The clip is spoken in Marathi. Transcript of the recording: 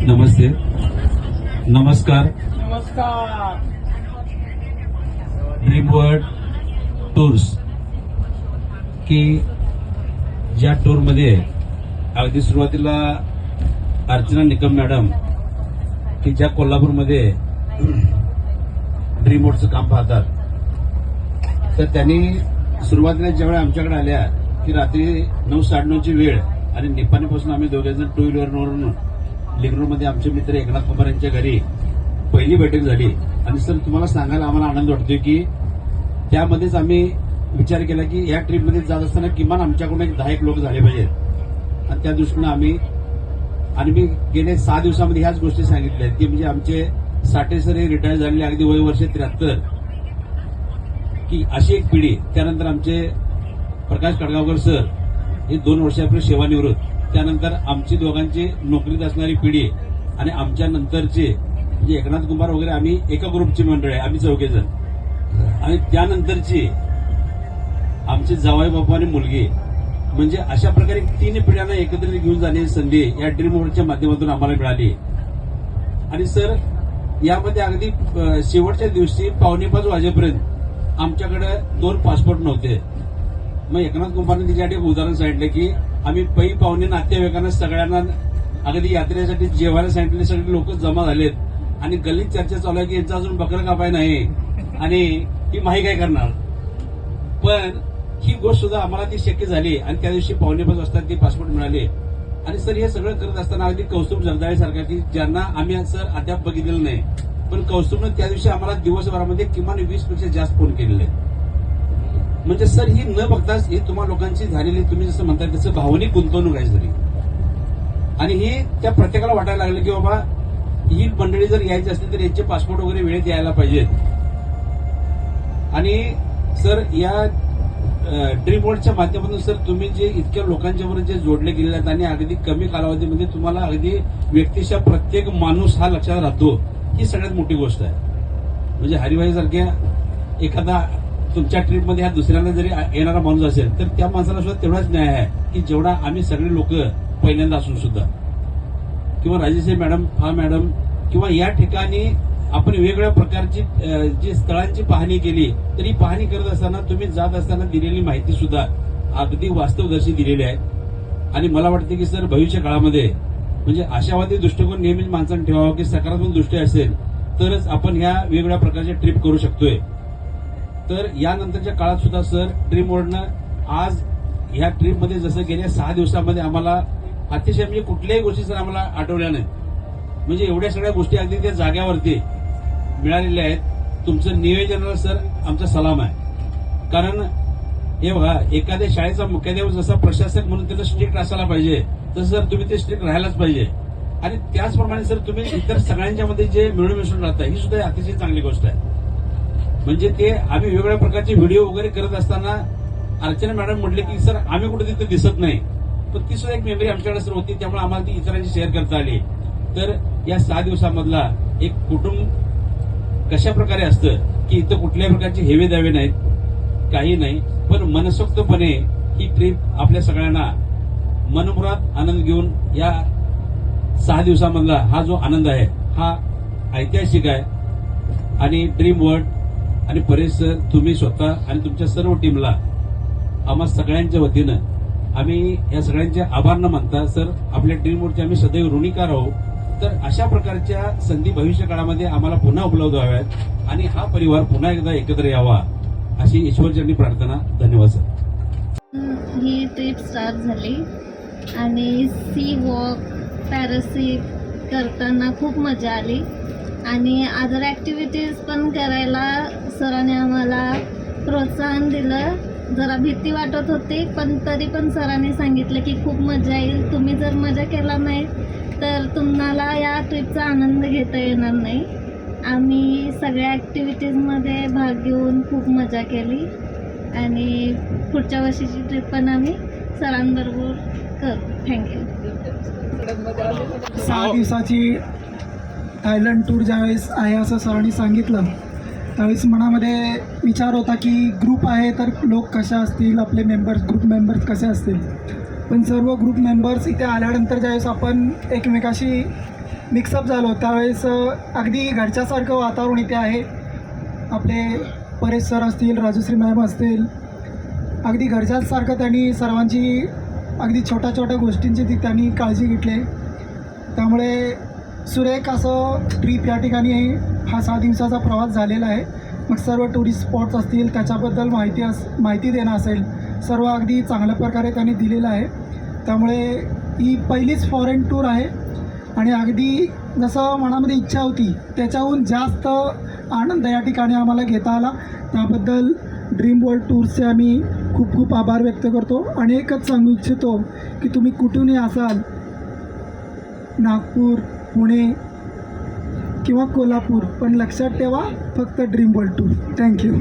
नमस्ते, नमस्कार. नमस्कार. ड्रीम वर्ल्ड टूर्स की ज्या टूरमध्ये अगदी सुरुवातीला अर्चना निकम मॅडम की ज्या कोल्हापूरमध्ये ड्रीम वर्ल्डचं काम पाहतात, तर त्यांनी सुरुवातीला ज्यावेळी आमच्याकडे आल्या की रात्री 9:30ची वेळ आणि निपाणीपासून आम्ही दोघेजण टू व्हीलरवरून लिंगरूमध्ये आमचे मित्र एकनाथ कुमार यांच्या घरी पहिली बैठक झाली. आणि सर तुम्हाला सांगायला आम्हाला आनंद वाटतोय की त्यामध्येच आम्ही विचार केला की या ट्रिपमध्ये जात असताना किमान आमच्याकडून एक 10 लोक झाले पाहिजेत. आणि त्या दृष्टीनं मी गेल्या 6 दिवसामध्ये ह्याच गोष्टी सांगितल्या आहेत की म्हणजे आमचे साठे सर हे रिटायर झालेले अगदी वय वर्ष 73 की अशी एक पिढी. त्यानंतर आमचे प्रकाश कडगावकर सर हे 2 वर्षापूर्वी सेवानिवृत्त. त्यानंतर आमची दोघांची नोकरीत असणारी पिढी आणि आमच्या नंतरचे म्हणजे एकनाथ कुमार वगैरे आम्ही एका ग्रुपची मंडळी आहे, आम्ही 4 जण. आणि त्यानंतरची आमचे जावई बापू आणि मुलगी, म्हणजे अशा प्रकारे 3 पिढ्यांना एकत्रित घेऊन जाण्याची संधी या ड्रीम वर्ल्डच्या माध्यमातून आम्हाला मिळाली. आणि सर यामध्ये अगदी शेवटच्या दिवशी 4:45 वाजेपर्यंत आमच्याकडे 2 पासपोर्ट नव्हते. मग एकनाथ कुमारने तिच्यासाठी एक उदाहरण सांगितलं की आम्ही पै पाहुणे नातेवाईकांना सगळ्यांना अगदी यात्रेसाठी जेवायला सांगितले, सगळे लोक जमा झालेत आणि गल्लीत चर्चा चालू आहे की यांचा अजून बकरं कापाय नाही आणि ही माही काय करणार. पण ही गोष्ट सुद्धा आम्हाला ती शक्य झाली आणि त्या दिवशी 4:45 वाजता ती पासपोर्ट मिळाले. आणि सर हे सगळं करत असताना अगदी कौस्तुभ जगदाळे सारखा की ज्यांना आम्ही सर अद्याप बघितलेलं नाही, पण कौस्तुभनं त्या दिवशी आम्हाला दिवसभरामध्ये किमान 20 पेक्षा जास्त फोन केलेले. म्हणजे सर ही न बघताच ही तुम्हाला लोकांची झालेली तुम्ही जसं म्हणताय तसं भावनिक गुंतवणूक आहे सर. आणि ही त्या प्रत्येकाला वाटायला लागलं की बाबा ही मंडळी जर यायची असतील तर यांचे पासपोर्ट वगैरे वेळेत यायला पाहिजेत. आणि सर या ड्रीम वर्ल्डच्या माध्यमातून सर तुम्ही जे इतक्या लोकांच्यावर जे जोडले गेलेले आहेत आणि अगदी कमी कालावधीमध्ये तुम्हाला अगदी व्यक्तीच्या प्रत्येक माणूस हा लक्षात राहतो, ही सगळ्यात मोठी गोष्ट आहे. म्हणजे हरिभाई सारख्या एखादा तुमच्या ट्रीपमध्ये हा दुसऱ्यांना जरी येणारा माणूस असेल तर त्या माणसाला सुद्धा तेवढाच न्याय आहे की जेवढा आम्ही सगळे लोक पहिल्यांदा असून सुद्धा. किंवा राजेश्री मॅडम हा मॅडम किंवा या ठिकाणी आपण वेगवेगळ्या प्रकारची जी स्थळांची पाहणी केली, तर ही पाहणी करत असताना तुम्ही जात असताना दिलेली माहिती सुद्धा अगदी वास्तवदर्शी दिलेली आहे. आणि मला वाटतं की सर भविष्य काळामध्ये म्हणजे आशावादी दृष्टिकोन नेहमीच माणसाने ठेवावा की सकारात्मक दृष्टी असेल तरच आपण ह्या वेगवेगळ्या प्रकारच्या ट्रिप करू शकतोय. तर यानंतरच्या काळात सुद्धा सर ड्रीम वर्ल्डनं आज ह्या ट्रिपमध्ये जसं गेल्या 6 दिवसामध्ये आम्हाला अतिशय म्हणजे कुठल्याही गोष्टी सर आम्हाला आठवल्या नाहीत. म्हणजे एवढ्या सगळ्या गोष्टी अगदी त्या जाग्यावरती मिळालेल्या आहेत. तुमचं नियोजनाला सर आमचा सलाम आहे. कारण हे बघा एखाद्या शाळेचा मुख्याध्यापक जसा प्रशासक म्हणून त्याला स्ट्रिक्ट असायला पाहिजे तसं सर तुम्ही ते स्ट्रिक्ट राहायलाच पाहिजे. आणि त्याचप्रमाणे सर तुम्ही इतर सगळ्यांच्या मध्ये जे मिळून मिसळून राहता ही सुद्धा अतिशय चांगली गोष्ट आहे. म्हणजे ते आम्ही वेगवेगळ्या प्रकारचे व्हिडिओ वगैरे करत असताना अर्चना मॅडम म्हटले की सर आम्ही कुठे तिथे दिसत नाही, पण ती सुद्धा एक मेमरी आमच्याकडे सर होती, त्यामुळे आम्हाला ती इतरांशी शेअर करता आली. तर या 6 दिवसामधला एक कुटुंब कशा प्रकारे असतं की इथं कुठल्याही प्रकारचे हेवे दावे नाहीत, काही नाही, पण मनसोक्तपणे ही ट्रिप आपल्या सगळ्यांना मनमुराद आनंद घेऊन या 6 दिवसामधला हा जो आनंद आहे हा ऐतिहासिक आहे. आणि ड्रीम वर्ल्ड आणि परेश सर तुम्ही स्वतः आणि तुमच्या सर्व टीमला आम्हा सगळ्यांच्या वतीनं आम्ही या सगळ्यांचे आभार न मानता सर आपल्या ड्रीम वर्ल्डचे आम्ही सदैव ऋणीकार राहू. तर अशा प्रकारच्या संधी भविष्य काळामध्ये आम्हाला पुन्हा उपलब्ध व्हाव्यात आणि हा परिवार पुन्हा एकदा एकत्र यावा अशी ईश्वरचरणी प्रार्थना. धन्यवाद सर. ही ट्रिप स्टार्ट झाली आणि सी वॉक पॅरासिट करताना खूप मजा आली आणि अदर ॲक्टिव्हिटीज पण करायला सरांनी आम्हाला प्रोत्साहन दिलं. जरा भीती वाटत होती पण तरी पण सरांनी सांगितलं की खूप मजा येईल, तुम्ही जर मजा केला नाही तर तुम्हाला या ट्रिपचा आनंद घेता येणार नाही. आम्ही सगळ्या ॲक्टिव्हिटीजमध्ये भाग घेऊन खूप मजा केली आणि पुढच्या वर्षीची ट्रिप पण आम्ही सरांबरोबर करू. थँक्यू. 6 दिवसाची थायलंड टूर ज्यावेळेस आहे असं सरांनी सांगितलं त्यावेळेस मनामध्ये विचार होता की ग्रुप आहे तर लोक कशा असतील, आपले मेंबर्स ग्रुप मेंबर्स कसे असतील. पण सर्व ग्रुप मेंबर्स इथे आल्यानंतर ज्यावेळेस आपण एकमेकाशी मिक्सअप झालो त्यावेळेस अगदी घरच्यासारखं वातावरण इथे आहे. आपले परेश सर असतील, राजश्री मॅम असतील, अगदी घरच्यासारखं त्यांनी सर्वांची अगदी छोट्या छोट्या गोष्टींची त्यांनी काळजी घेतली. त्यामुळे सुरेख असं ट्रीप या ठिकाणी हा 6 दिवसाचा प्रवास झालेला आहे. मग सर्व टुरिस्ट स्पॉट्स असतील त्याच्याबद्दल माहिती देणं असेल, सर्व अगदी चांगल्या प्रकारे त्यांनी दिलेलं आहे. त्यामुळे ही पहिलीच फॉरेन टूर आहे आणि अगदी जसं मनामध्ये इच्छा होती त्याच्याहून जास्त आनंद या ठिकाणी आम्हाला घेता आला. त्याबद्दल ड्रीम वर्ल्ड टूर्सचे आम्ही खूप खूप आभार व्यक्त करतो. आणि एकच सांगू इच्छितो की तुम्ही कुठूनही असाल, नागपूर, पुणे किंवा कोल्हापूर, पण लक्षात ठेवा फक्त ड्रीम वर्ल्ड टूर. थँक्यू.